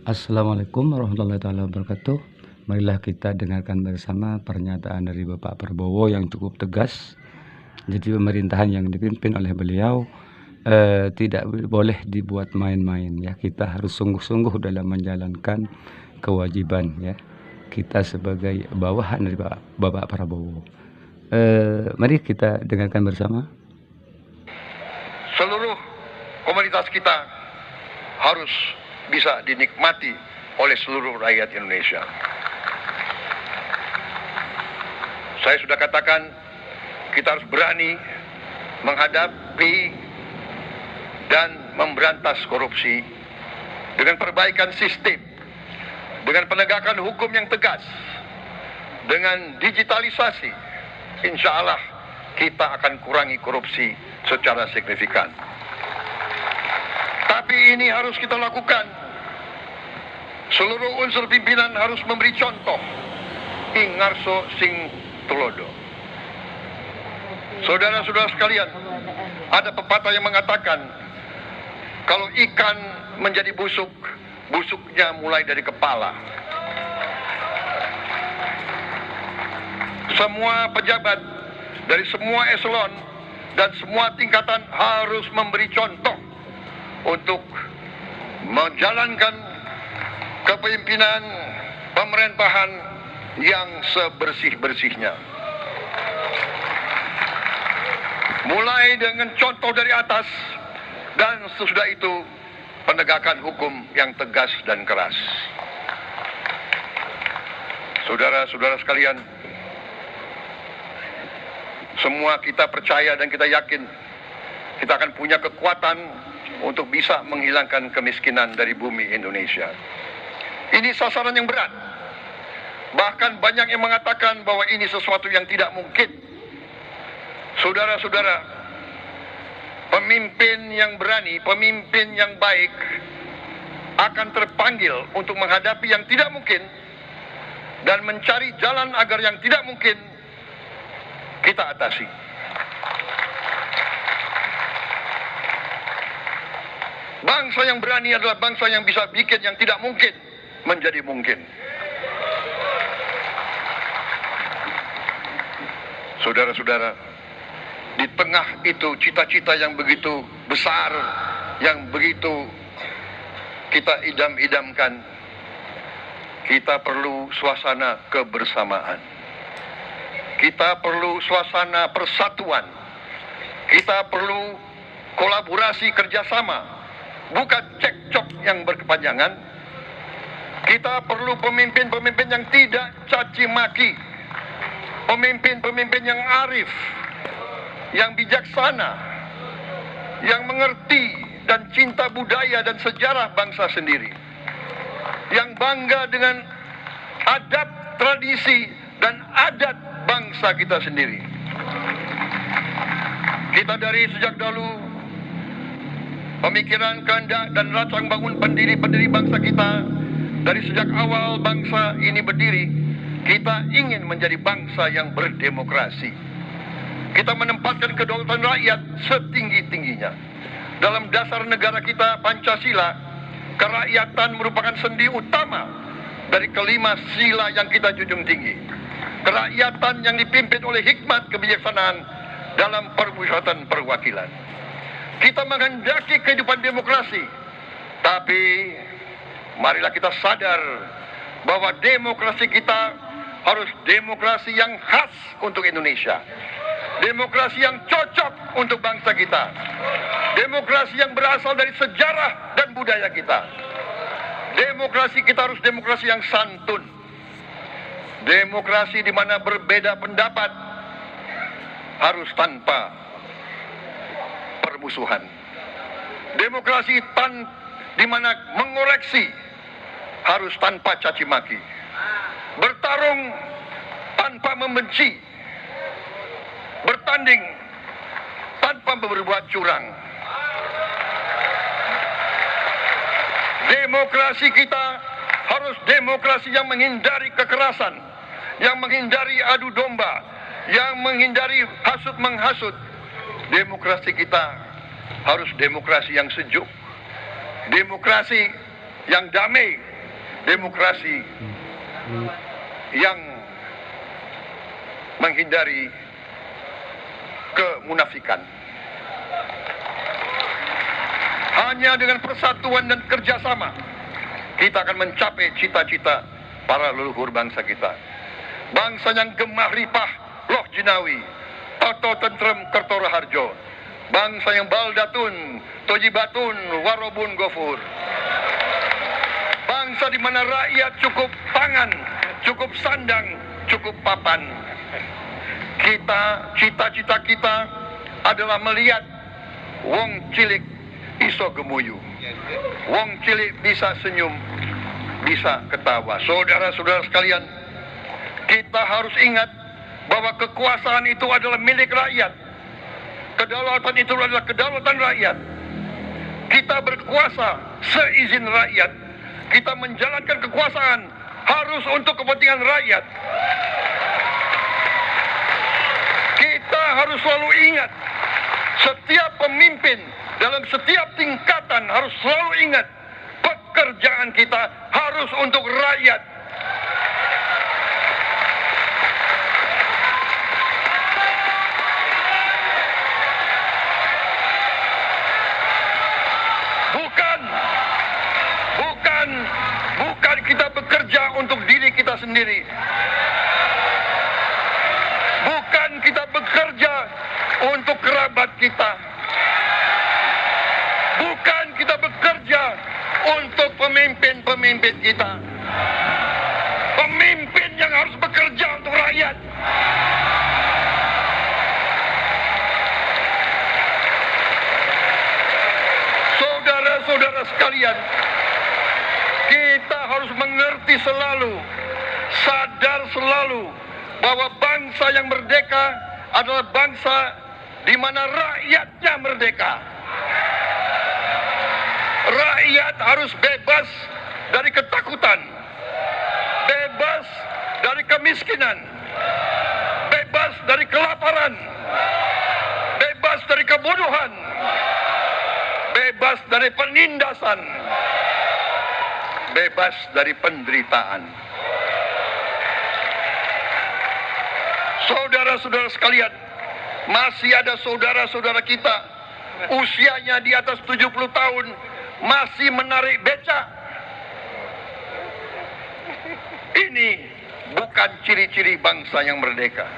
Assalamualaikum warahmatullahi wabarakatuh. Marilah kita dengarkan bersama pernyataan dari Bapak Prabowo yang cukup tegas. Jadi pemerintahan yang dipimpin oleh beliau tidak boleh dibuat main-main ya. Kita harus sungguh-sungguh dalam menjalankan kewajiban ya. Kita sebagai bawahan dari Bapak Prabowo. Mari kita dengarkan bersama. Seluruh komunitas kita harus bisa dinikmati oleh seluruh rakyat Indonesia. Saya sudah katakan, kita harus berani menghadapi dan memberantas korupsi dengan perbaikan sistem, dengan penegakan hukum yang tegas, dengan digitalisasi. Insya Allah kita akan kurangi korupsi secara signifikan. Tapi ini harus kita lakukan. Seluruh unsur pimpinan harus memberi contoh. Ingarso sing tulodo. Saudara-saudara sekalian, ada pepatah yang mengatakan, kalau ikan menjadi busuk, busuknya mulai dari kepala. Semua pejabat dari semua eselon dan semua tingkatan harus memberi contoh untuk menjalankan kepemimpinan pemerintahan yang sebersih-bersihnya. Mulai dengan contoh dari atas dan sesudah itu penegakan hukum yang tegas dan keras. Saudara-saudara sekalian, semua kita percaya dan kita yakin kita akan punya kekuatan untuk bisa menghilangkan kemiskinan dari bumi Indonesia. Ini sasaran yang berat. Bahkan banyak yang mengatakan bahwa ini sesuatu yang tidak mungkin. Saudara-saudara, pemimpin yang berani, pemimpin yang baik akan terpanggil untuk menghadapi yang tidak mungkin dan mencari jalan agar yang tidak mungkin kita atasi. Bangsa yang berani adalah bangsa yang bisa bikin yang tidak mungkin menjadi mungkin. Saudara-saudara, di tengah itu cita-cita yang begitu besar, yang begitu kita idam-idamkan, kita perlu suasana kebersamaan. Kita perlu suasana persatuan. Kita perlu kolaborasi kerjasama, bukan cekcok yang berkepanjangan. Kita perlu pemimpin-pemimpin yang tidak caci maki, pemimpin-pemimpin yang arif, yang bijaksana, yang mengerti dan cinta budaya dan sejarah bangsa sendiri, yang bangga dengan adab, tradisi, dan adat bangsa kita sendiri. Kita dari sejak dahulu pemikiran, kehendak, dan rancang bangun pendiri-pendiri bangsa kita. Dari sejak awal bangsa ini berdiri, kita ingin menjadi bangsa yang berdemokrasi. Kita menempatkan kedaulatan rakyat setinggi-tingginya. Dalam dasar negara kita Pancasila, kerakyatan merupakan sendi utama dari kelima sila yang kita junjung tinggi. Kerakyatan yang dipimpin oleh hikmat kebijaksanaan dalam permusyawaratan perwakilan. Kita menghendaki kehidupan demokrasi, tapi marilah kita sadar bahwa demokrasi kita harus demokrasi yang khas untuk Indonesia. Demokrasi yang cocok untuk bangsa kita. Demokrasi yang berasal dari sejarah dan budaya kita. Demokrasi kita harus demokrasi yang santun. Demokrasi di mana berbeda pendapat harus tanpa permusuhan. Demokrasi di mana mengoreksi harus tanpa caci maki. Bertarung tanpa membenci. Bertanding tanpa berbuat curang. Demokrasi kita harus demokrasi yang menghindari kekerasan, yang menghindari adu domba, yang menghindari hasut menghasut. Demokrasi kita harus demokrasi yang sejuk, demokrasi yang damai, demokrasi yang menghindari kemunafikan. Hanya dengan persatuan dan kerjasama kita akan mencapai cita-cita para leluhur bangsa kita. Bangsa yang gemah ripah loh jinawi, atau tentrem kertora harjo. Bangsa yang baldatun, tojibatun, warobun gofur. Bangsa di mana rakyat cukup pangan, cukup sandang, cukup papan. Cita-cita kita adalah melihat wong cilik iso gemuyu. Wong cilik bisa senyum, bisa ketawa. Saudara-saudara sekalian, kita harus ingat bahwa kekuasaan itu adalah milik rakyat. Kedaulatan itu adalah kedaulatan rakyat. Kita berkuasa seizin rakyat. Kita menjalankan kekuasaan harus untuk kepentingan rakyat. Kita harus selalu ingat, setiap pemimpin dalam setiap tingkatan harus selalu ingat, pekerjaan kita harus untuk rakyat. Bukan kita bekerja untuk diri kita sendiri. Bukan kita bekerja untuk kerabat kita. Bukan kita bekerja untuk pemimpin-pemimpin kita. Pemimpin yang harus bekerja untuk rakyat. Saudara-saudara sekalian, kita harus mengerti selalu, sadar selalu bahwa bangsa yang merdeka adalah bangsa di mana rakyatnya merdeka. Rakyat harus bebas dari ketakutan, bebas dari kemiskinan, bebas dari kelaparan, bebas dari kebodohan, bebas dari penindasan, bebas dari penderitaan. Saudara-saudara sekalian, masih ada saudara-saudara kita usianya di atas 70 tahun masih menarik becak. Ini bukan ciri-ciri bangsa yang merdeka.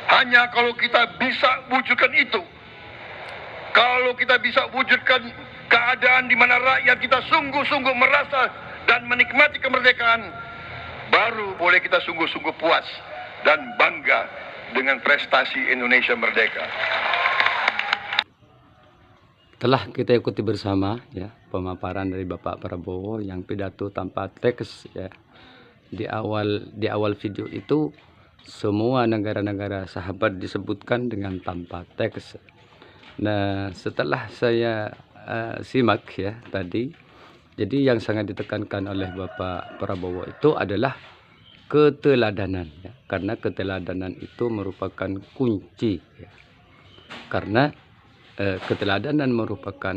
Hanya kalau kita bisa wujudkan itu, kalau kita bisa wujudkan keadaan di mana rakyat kita sungguh-sungguh merasa dan menikmati kemerdekaan, baru boleh kita sungguh-sungguh puas dan bangga dengan prestasi Indonesia merdeka. Telah kita ikuti bersama ya pemaparan dari Bapak Prabowo yang pidato tanpa teks ya. Di awal video itu semua negara-negara sahabat disebutkan dengan tanpa teks. Nah, setelah saya simak ya tadi, jadi yang sangat ditekankan oleh Bapak Prabowo itu adalah keteladanan ya. Karena keteladanan itu merupakan kunci ya. Karena keteladanan merupakan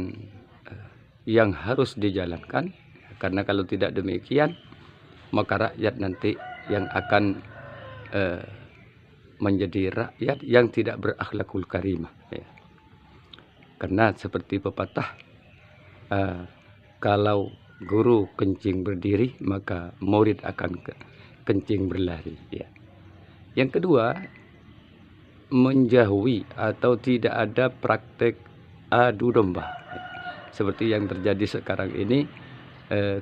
yang harus dijalankan, karena kalau tidak demikian maka rakyat nanti yang akan menjadi rakyat yang tidak berakhlakul karimah ya. Karena seperti pepatah, kalau guru kencing berdiri maka murid akan kencing berlari ya. Yang kedua, menjauhi atau tidak ada praktek adu domba seperti yang terjadi sekarang ini.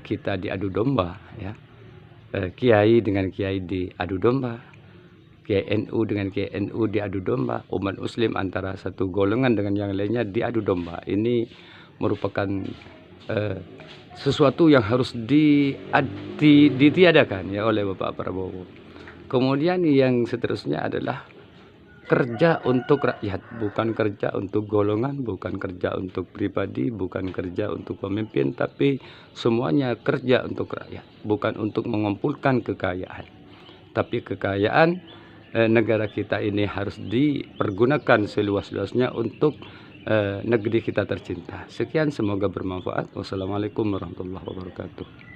Kita diadu domba ya, kiai dengan kiai diadu domba, kiai NU dengan kiai NU diadu domba, umat muslim antara satu golongan dengan yang lainnya diadu domba. Ini merupakan sesuatu yang harus ditiadakan ya oleh Bapak Prabowo. Kemudian yang seterusnya adalah kerja untuk rakyat, bukan kerja untuk golongan, bukan kerja untuk pribadi, bukan kerja untuk pemimpin, tapi semuanya kerja untuk rakyat, bukan untuk mengumpulkan kekayaan. Tapi kekayaan negara kita ini harus dipergunakan seluas-luasnya untuk negeri kita tercinta. Sekian, semoga bermanfaat. Wassalamualaikum warahmatullahi wabarakatuh.